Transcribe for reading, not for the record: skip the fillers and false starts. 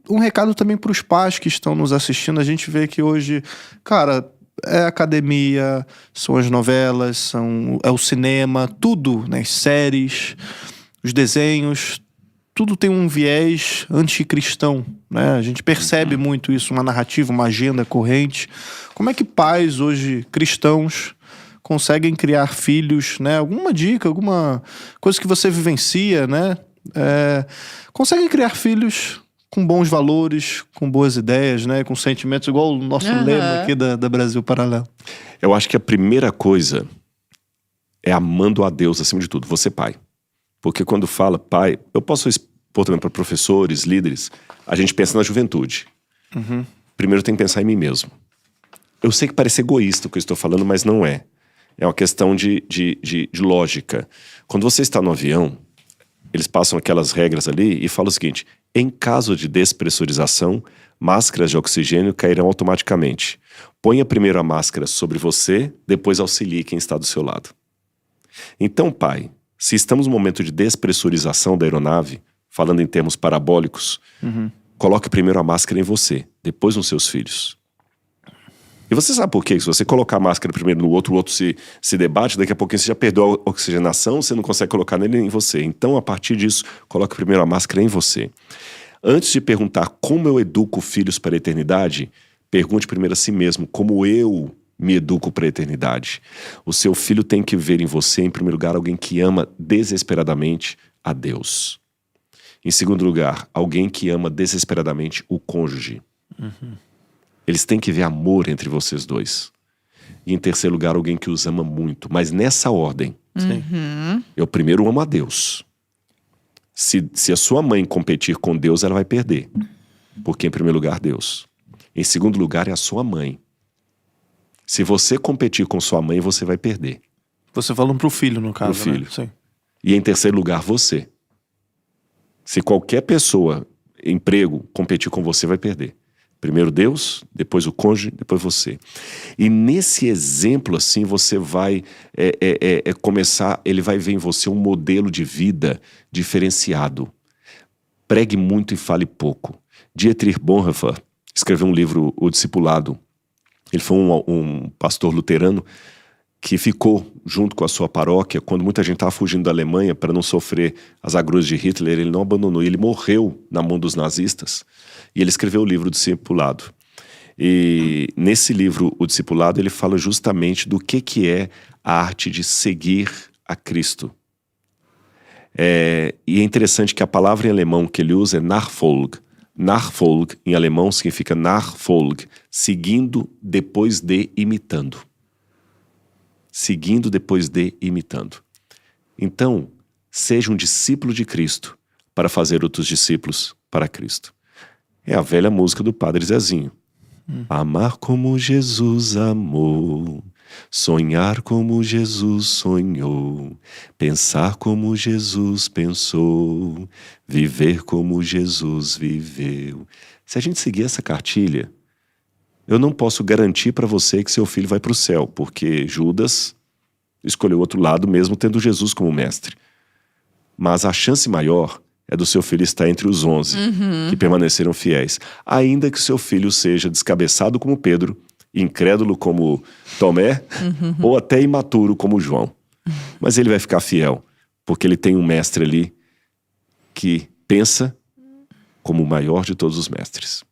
um recado também para os pais que estão nos assistindo. A gente vê que hoje, cara, é academia, são as novelas, é o cinema, tudo, né? As séries, os desenhos, tudo tem um viés anticristão, né? A gente percebe muito isso, uma narrativa, uma agenda corrente. Como é que pais hoje, cristãos, conseguem criar filhos, né? Alguma dica, alguma coisa que você vivencia, né? Conseguem criar filhos com bons valores, com boas ideias, né? Com sentimentos, igual o nosso lema aqui da Brasil Paralelo. Eu acho que a primeira coisa é amando a Deus acima de tudo, você pai. Porque quando fala pai, eu posso expor também para professores, líderes, a gente pensa na juventude. Primeiro tem que pensar em mim mesmo. Eu sei que parece egoísta o que eu estou falando, mas não é. É uma questão de lógica. Quando você está no avião, eles passam aquelas regras ali e falam o seguinte: em caso de despressurização, máscaras de oxigênio cairão automaticamente. Ponha primeiro a máscara sobre você, depois auxilie quem está do seu lado. Então, pai, se estamos no momento de despressurização da aeronave, falando em termos parabólicos, coloque primeiro a máscara em você, depois nos seus filhos. E você sabe por quê? Se você colocar a máscara primeiro no outro, o outro se debate, daqui a pouquinho você já perdeu a oxigenação, você não consegue colocar nele em você. Então, a partir disso, coloque primeiro a máscara em você. Antes de perguntar como eu educo filhos para a eternidade, pergunte primeiro a si mesmo como eu me educo para a eternidade. O seu filho tem que ver em você, em primeiro lugar, alguém que ama desesperadamente a Deus. Em segundo lugar, alguém que ama desesperadamente o cônjuge. Eles têm que ver amor entre vocês dois. E em terceiro lugar, alguém que os ama muito. Mas nessa ordem. Eu primeiro amo a Deus. Se a sua mãe competir com Deus, ela vai perder. Porque em primeiro lugar, Deus. Em segundo lugar, é a sua mãe. Se você competir com sua mãe, você vai perder. Você falando pro filho, no caso, pro filho. Né? Sim. E em terceiro lugar, você. Se qualquer pessoa, emprego, competir com você, vai perder. Primeiro Deus, depois o cônjuge, depois você. E nesse exemplo assim você vai começar, ele vai ver em você um modelo de vida diferenciado. Pregue muito e fale pouco. Dietrich Bonhoeffer escreveu um livro, O Discipulado. Ele foi um pastor luterano que ficou junto com a sua paróquia quando muita gente estava fugindo da Alemanha para não sofrer as agruras de Hitler. Ele não abandonou, ele morreu na mão dos nazistas. E ele escreveu o livro O Discipulado. E nesse livro, O Discipulado, ele fala justamente do que é a arte de seguir a Cristo. E é interessante que a palavra em alemão que ele usa é Nachfolg. Nachfolg, em alemão, significa Nachfolg, seguindo depois de imitando. Seguindo depois de imitando. Então, seja um discípulo de Cristo para fazer outros discípulos para Cristo. É a velha música do Padre Zezinho. Amar como Jesus amou, sonhar como Jesus sonhou, pensar como Jesus pensou, viver como Jesus viveu. Se a gente seguir essa cartilha, eu não posso garantir para você que seu filho vai para o céu, porque Judas escolheu o outro lado mesmo tendo Jesus como mestre. Mas a chance maior é do seu filho estar entre os 11 que permaneceram fiéis. Ainda que seu filho seja descabeçado como Pedro, incrédulo como Tomé, ou até imaturo como João. Mas ele vai ficar fiel, porque ele tem um mestre ali que pensa como o maior de todos os mestres.